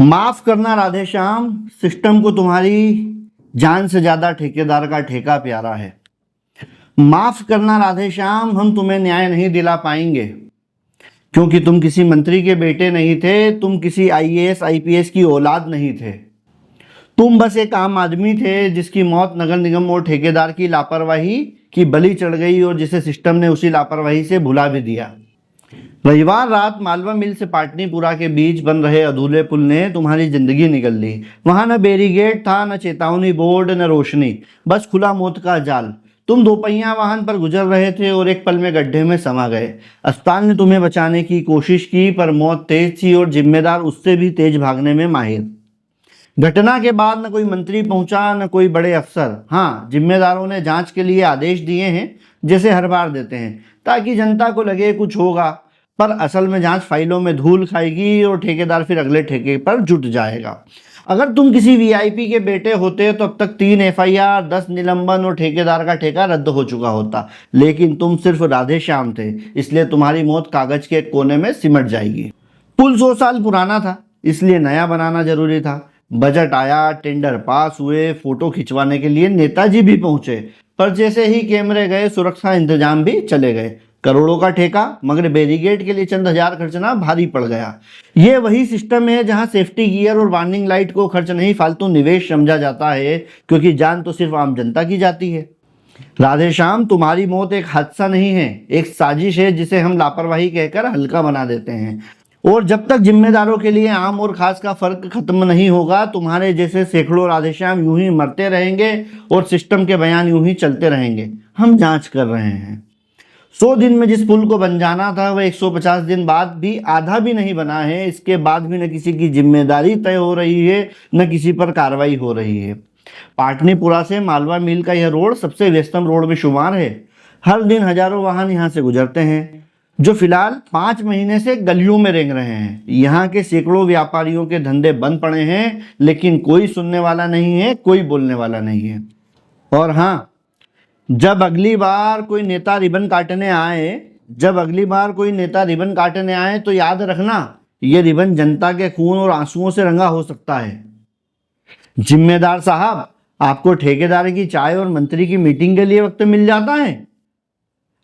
माफ करना राधेश्याम, सिस्टम को तुम्हारी जान से ज्यादा ठेकेदार का ठेका प्यारा है। माफ करना राधेश्याम, हम तुम्हें न्याय नहीं दिला पाएंगे क्योंकि तुम किसी मंत्री के बेटे नहीं थे, तुम किसी आईएएस आईपीएस की औलाद नहीं थे। तुम बस एक आम आदमी थे जिसकी मौत नगर निगम और ठेकेदार की लापरवाही की बलि चढ़ गई और जिसे सिस्टम ने उसी लापरवाही से भुला भी दिया। रविवार रात मालवा मिल से पाटनीपुरा के बीच बन रहे अधूरे पुल ने तुम्हारी जिंदगी निगल ली। वहां न बैरिकेड था, न चेतावनी बोर्ड, न रोशनी, बस खुला मौत का जाल। तुम दोपहिया वाहन पर गुजर रहे थे और एक पल में गड्ढे में समा गए। अस्पताल ने तुम्हें बचाने की कोशिश की पर मौत तेज थी और जिम्मेदार उससे भी तेज भागने में माहिर। घटना के बाद न कोई मंत्री पहुंचा, न कोई बड़े अफसर। हाँ, जिम्मेदारों ने जांच के लिए आदेश दिए हैं, जैसे हर बार देते हैं, ताकि जनता को लगे कुछ होगा, पर असल में जांच फाइलों में धूल खाएगी और ठेकेदार फिर अगले ठेके पर जुट जाएगा। अगर तुम किसी वीआईपी के बेटे होते तो अब तक 3 एफआईआर, 10 निलंबन और ठेकेदार का ठेका रद्द हो चुका होता। लेकिन तुम सिर्फ राधेश्याम थे, इसलिए तुम्हारी मौत कागज के एक कोने में सिमट जाएगी। पुल 100 साल पुराना था, इसलिए नया बनाना जरूरी था। बजट आया, टेंडर पास हुए, फोटो खिंचवाने के लिए नेताजी भी पहुंचे, पर जैसे ही कैमरे गए सुरक्षा इंतजाम भी चले गए। करोड़ों का ठेका, मगर बैरिकेड के लिए चंद हजार खर्चना भारी पड़ गया। ये वही सिस्टम है जहां सेफ्टी गियर और वार्निंग लाइट को खर्च नहीं, फालतू निवेश समझा जाता है, क्योंकि जान तो सिर्फ आम जनता की जाती है। राधेश्याम, तुम्हारी मौत एक हादसा नहीं है, एक साजिश है जिसे हम लापरवाही कहकर हल्का बना देते हैं। और जब तक जिम्मेदारों के लिए आम और खास का फर्क खत्म नहीं होगा, तुम्हारे जैसे सैकड़ों राधेश्याम यूं ही मरते रहेंगे और सिस्टम के बयान यूं ही चलते रहेंगे। हम जांच कर रहे हैं। 100 दिन में जिस पुल को बन जाना था वह 150 दिन बाद भी आधा भी नहीं बना है। इसके बाद भी न किसी की जिम्मेदारी तय हो रही है, न किसी पर कार्रवाई हो रही है। पाटनीपुरा से मालवा मिल का यह रोड सबसे व्यस्तम रोड में शुमार है। हर दिन हजारों वाहन यहाँ से गुजरते हैं, जो फिलहाल 5 महीने से गलियों में रेंग रहे हैं। यहाँ के सैकड़ों व्यापारियों के धंधे बंद पड़े हैं, लेकिन कोई सुनने वाला नहीं है, कोई बोलने वाला नहीं है। और हाँ, जब अगली बार कोई नेता रिबन काटने आए तो याद रखना, ये रिबन जनता के खून और आंसुओं से रंगा हो सकता है। जिम्मेदार साहब, आपको ठेकेदार की चाय और मंत्री की मीटिंग के लिए वक्त मिल जाता है?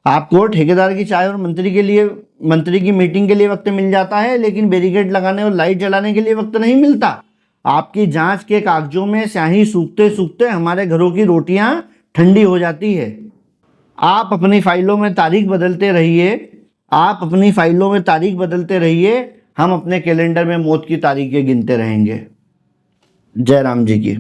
आपको ठेकेदार की चाय और मंत्री की मीटिंग के लिए वक्त मिल जाता है, लेकिन बैरिकेड लगाने और लाइट जलाने के लिए वक्त नहीं मिलता। आपकी जांच के कागजों में स्याही सूखते सूखते हमारे घरों की रोटियां ठंडी हो जाती है। आप अपनी फाइलों में तारीख बदलते रहिए, हम अपने कैलेंडर में मौत की तारीखें गिनते रहेंगे। जय राम जी की।